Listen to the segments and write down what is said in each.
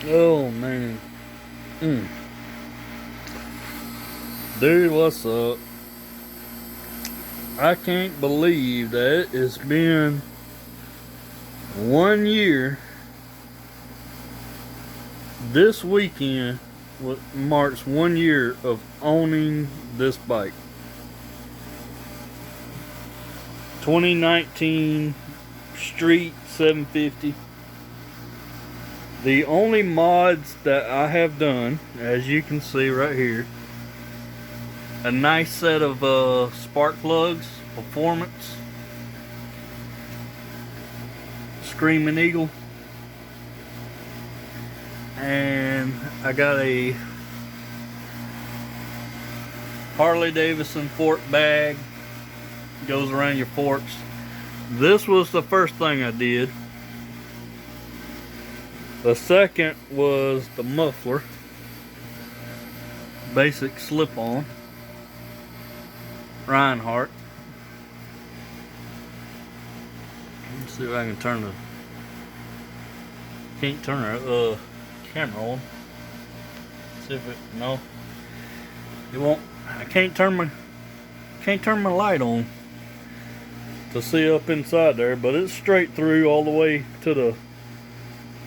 Oh man. Mm. Dude, what's up? I can't believe that it's been 1 year. This weekend marks 1 year of owning this bike. 2019 Street 750. The only mods that I have done, as you can see right here, a nice set of spark plugs, performance, Screaming Eagle, and I got a Harley Davidson fork bag, goes around your forks. This was the first thing I did. The second was the muffler, basic slip-on, Reinhardt. Let's see if I can turn the, can't turn the camera on. See if it, no, it won't. I can't turn my light on to see up inside there, but it's straight through all the way to the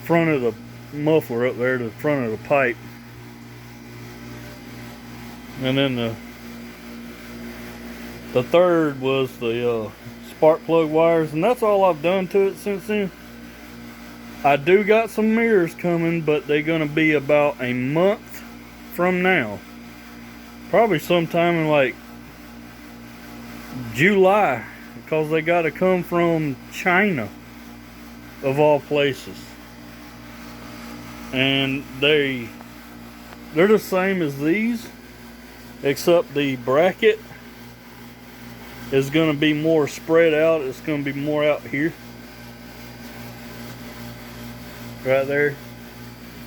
front of the muffler up there, to the front of the pipe. And then the third was the spark plug wires, and that's all I've done to it since then. I do got some mirrors coming, but they're gonna be about a month from now, probably sometime in like July, because they got to come from China of all places, and they're the same as these, except the bracket is going to be more spread out. It's going to be more out here, right there.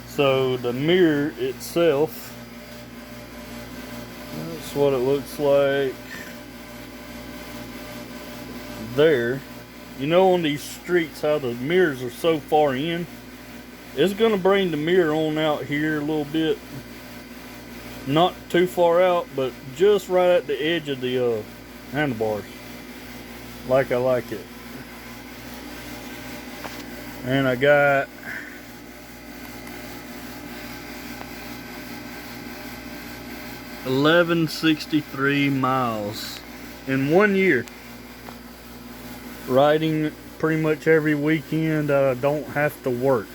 So the mirror itself, that's what it looks like there. You know, on these streets how the mirrors are so far in, it's going to bring the mirror on out here a little bit, not too far out, but just right at the edge of the handlebars, like I like it. And I got $1,163 miles in 1 year, riding pretty much every weekend that I don't have to work.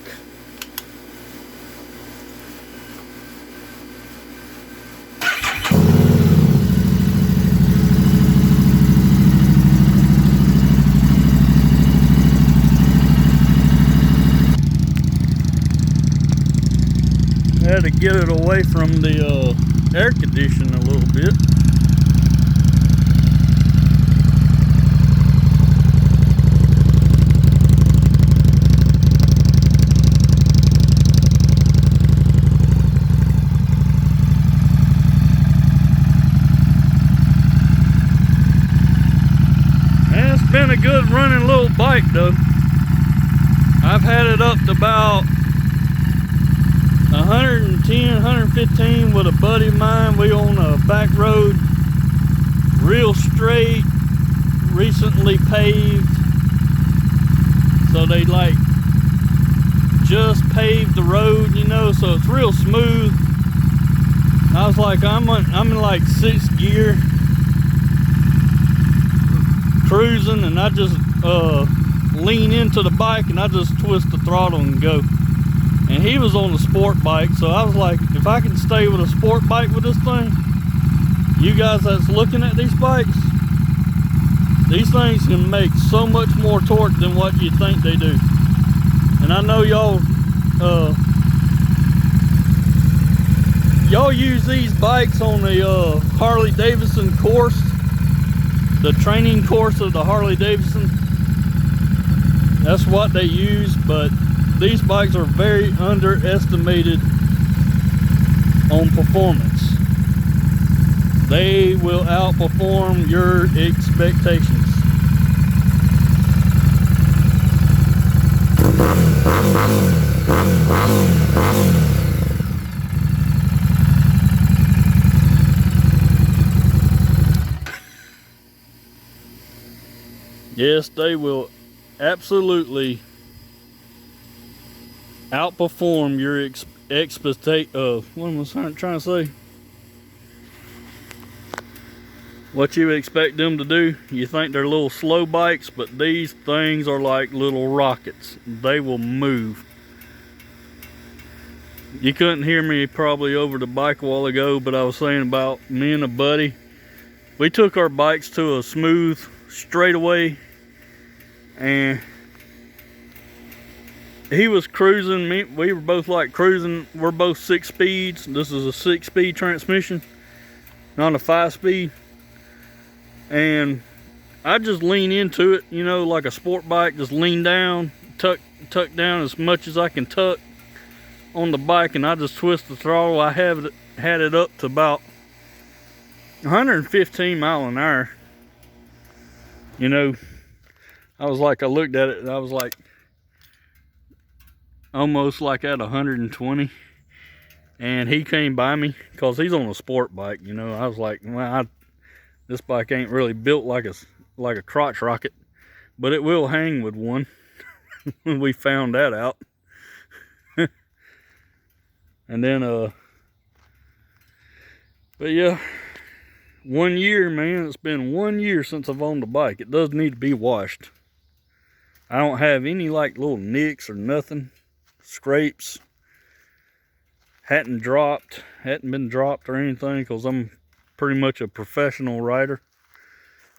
I had to get it away from the air conditioning a little bit. And it's been a good running little bike though. I've had it up to about 110, 115 with a buddy of mine. We on a back road, real straight, recently paved. So they like just paved the road, you know, so it's real smooth. I was like, I'm in like 6th gear, cruising, and I just lean into the bike and I just twist the throttle and go. And he was on a sport bike, so I was like, if I can stay with a sport bike with this thing, you guys that's looking at these bikes, these things can make so much more torque than what you think they do. And I know y'all use these bikes on the Harley Davidson course, the training course of the Harley Davidson. That's what they use, but these bikes are very underestimated on performance. They will outperform your expectations. Yes, they will absolutely outperform your what am I trying to say? What you expect them to do. You think they're little slow bikes, but these things are like little rockets. They will move. You couldn't hear me probably over the bike a while ago, but I was saying about me and a buddy. We took our bikes to a smooth straightaway, and he was cruising. We were both like cruising. We're both 6 speeds. This is a 6-speed transmission, not a 5-speed. And I just lean into it, you know, like a sport bike. Just lean down, tuck down as much as I can tuck on the bike, and I just twist the throttle. I had it up to about 115 miles an hour. You know, I looked at it and I was like, almost like at 120. And he came by me because he's on a sport bike, you know. I was like, well, this bike ain't really built like a crotch rocket, but it will hang with one. When we found that out. And then but yeah, 1 year, man. It's been 1 year since I've owned a bike. It does need to be washed. I don't have any like little nicks or nothing, scrapes. Hadn't been dropped or anything, because I'm pretty much a professional rider.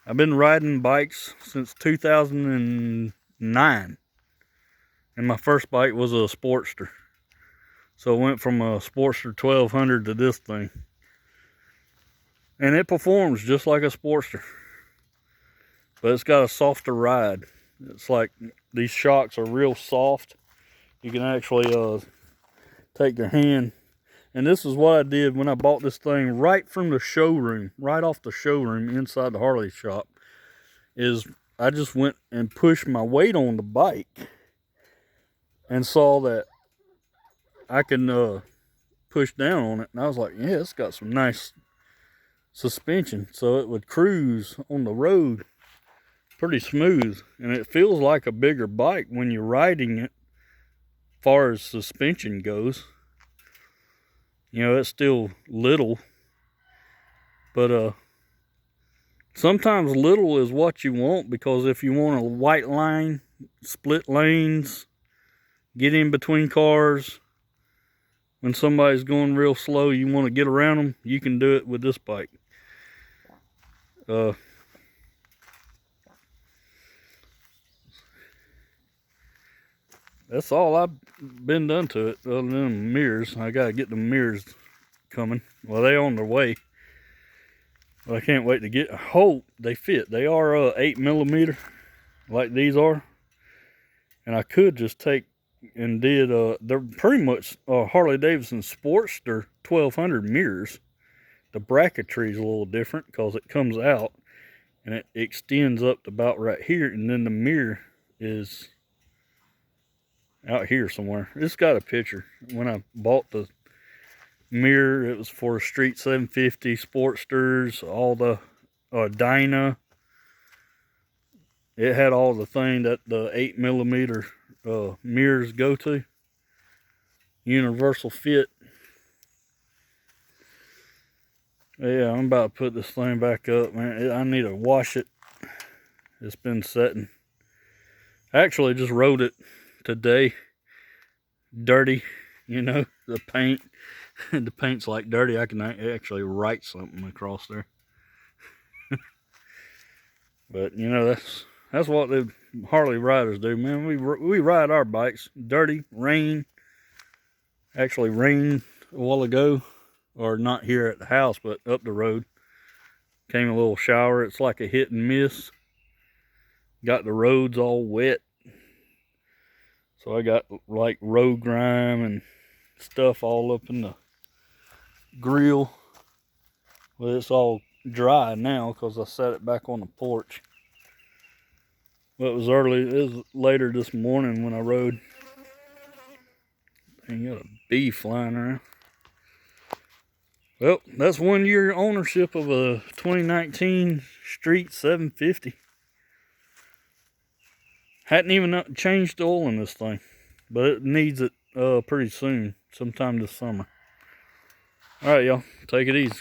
I've been riding bikes since 2009, and my first bike was a Sportster. So I went from a Sportster 1200 to this thing. And it performs just like a Sportster, but it's got a softer ride. It's like these shocks are real soft. You can actually take your hand. And this is what I did when I bought this thing right from the showroom, right off the showroom inside the Harley shop, is I just went and pushed my weight on the bike and saw that I can push down on it. And I was like, yeah, it's got some nice suspension. So it would cruise on the road pretty smooth. And it feels like a bigger bike when you're riding it, as far as suspension goes. You know, it's still little, but sometimes little is what you want, because if you want a white line, split lanes, get in between cars, when somebody's going real slow, you want to get around them, you can do it with this bike. That's all I've been done to it, other than mirrors. I gotta get the mirrors coming. Well, they on their way. But I can't wait to get. I hope they fit. They are 8mm, like these are. And I could just take and did. They're pretty much Harley Davidson Sportster 1200 mirrors. The bracketry is a little different because it comes out and it extends up to about right here, and then the mirror is out here somewhere. It's got a picture. When I bought the mirror, it was for Street 750, Sportsters, all the Dyna. It had all the thing that the 8mm mirrors go to. Universal fit. Yeah, I'm about to put this thing back up, man. I need to wash it. It's been setting. I actually just rode it today. Dirty, you know, the paint. The paint's like dirty. I can actually write something across there. But you know, that's what the Harley riders do, man. We ride our bikes dirty, rain. Actually rained a while ago, or not here at the house, but up the road. Came a little shower. It's like a hit and miss. Got the roads all wet. So I got like road grime and stuff all up in the grill. Well, it's all dry now because I set it back on the porch. Well, it was later this morning when I rode. And you got a bee flying around. Well, that's 1 year ownership of a 2019 Street 750. Hadn't even changed the oil in this thing, but it needs it pretty soon, sometime this summer. All right, y'all, take it easy.